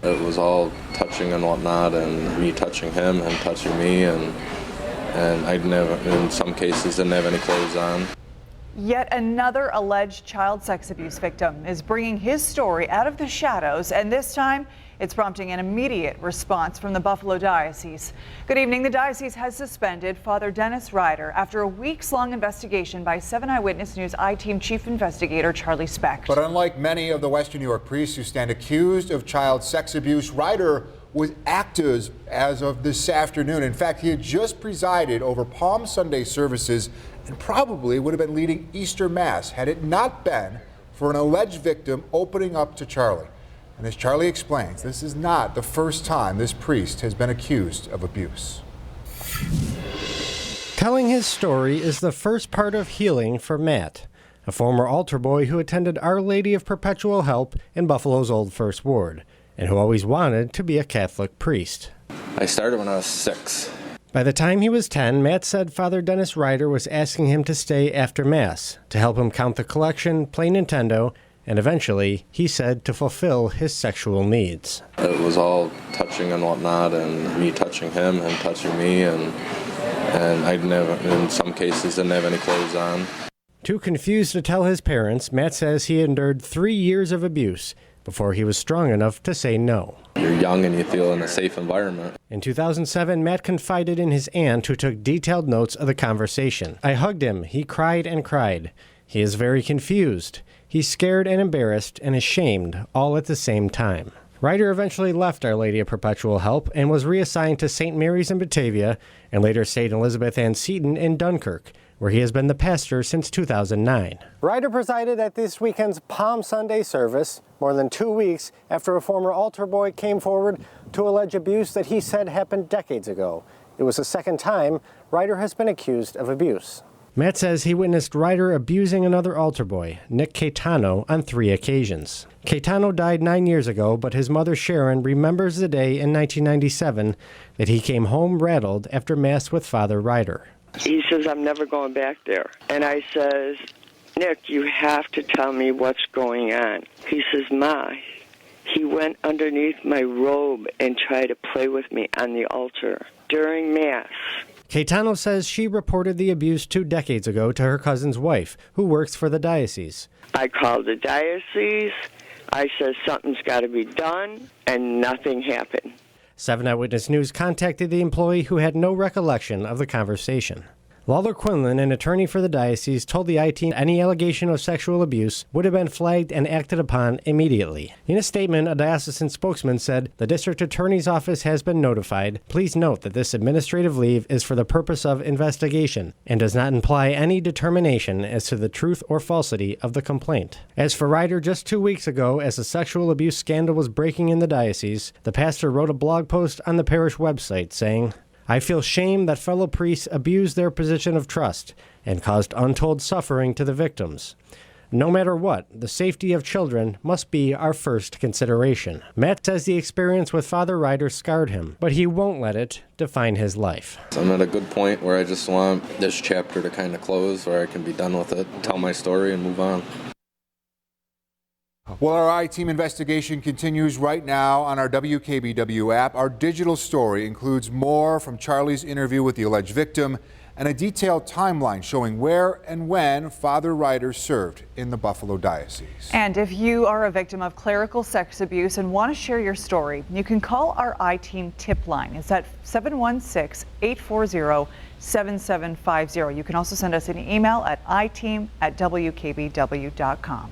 It was all touching and whatnot, and me touching him and touching me, and I'd never, in some cases, didn't have any clothes on. Yet another alleged child sex abuse victim is bringing his story out of the shadows, and this time it's prompting an immediate response from the Buffalo Diocese. Good evening. The diocese has suspended Father Dennis Riter after a weeks-long investigation by 7 Eyewitness News I-Team Chief Investigator Charlie Specht. But unlike many of the Western New York priests who stand accused of child sex abuse, Riter was active as of this afternoon. In fact, he had just presided over Palm Sunday services and probably would have been leading Easter Mass had it not been for an alleged victim opening up to Charlie. And as Charlie explains, this is not the first time this priest has been accused of abuse. Telling his story is the first part of healing for Matt, a former altar boy who attended Our Lady of Perpetual Help in Buffalo's Old First Ward, and who always wanted to be a Catholic priest. I started when I was 6. By the time he was 10, Matt said Father Dennis Riter was asking him to stay after Mass, to help him count the collection, play Nintendo, and eventually, he said, to fulfill his sexual needs. It was all touching and whatnot, and me touching him and touching me, and I'd never, in some cases, didn't have any clothes on. Too confused to tell his parents, Matt says he endured 3 years of abuse before he was strong enough to say no. You're young and you feel in a safe environment. In 2007, Matt confided in his aunt, who took detailed notes of the conversation. I hugged him. He cried and cried. He is very confused. He's scared and embarrassed and ashamed, all at the same time. Riter eventually left Our Lady of Perpetual Help and was reassigned to St. Mary's in Batavia and later St. Elizabeth Ann Seton in Dunkirk, where he has been the pastor since 2009. Riter presided at this weekend's Palm Sunday service, more than 2 weeks after a former altar boy came forward to allege abuse that he said happened decades ago. It was the second time Riter has been accused of abuse. Matt says he witnessed Riter abusing another altar boy, Nick Caetano, on 3 occasions. Caetano died 9 years ago, but his mother Sharon remembers the day in 1997 that he came home rattled after Mass with Father Riter. He says, I'm never going back there. And I says, Nick, you have to tell me what's going on. He says, Ma, he went underneath my robe and tried to play with me on the altar during Mass. Caetano says she reported the abuse 2 decades ago to her cousin's wife, who works for the diocese. I called the diocese. I said, something's got to be done, and nothing happened. 7 Eyewitness News contacted the employee, who had no recollection of the conversation. Lawler Quinlan, an attorney for the diocese, told the I-Team any allegation of sexual abuse would have been flagged and acted upon immediately. In a statement, a diocesan spokesman said, the district attorney's office has been notified. Please note that this administrative leave is for the purpose of investigation and does not imply any determination as to the truth or falsity of the complaint. As for Riter, just 2 weeks ago, as a sexual abuse scandal was breaking in the diocese, the pastor wrote a blog post on the parish website saying, I feel shame that fellow priests abused their position of trust and caused untold suffering to the victims. No matter what, the safety of children must be our first consideration. Matt says the experience with Father Riter scarred him, but he won't let it define his life. I'm at a good point where I just want this chapter to kind of close, where I can be done with it, tell my story, and move on. Well, our I-Team investigation continues right now on our WKBW app. Our digital story includes more from Charlie's interview with the alleged victim and a detailed timeline showing where and when Father Riter served in the Buffalo Diocese. And if you are a victim of clerical sex abuse and want to share your story, you can call our I-Team tip line. It's at 716-840-7750. You can also send us an email at iteam@wkbw.com.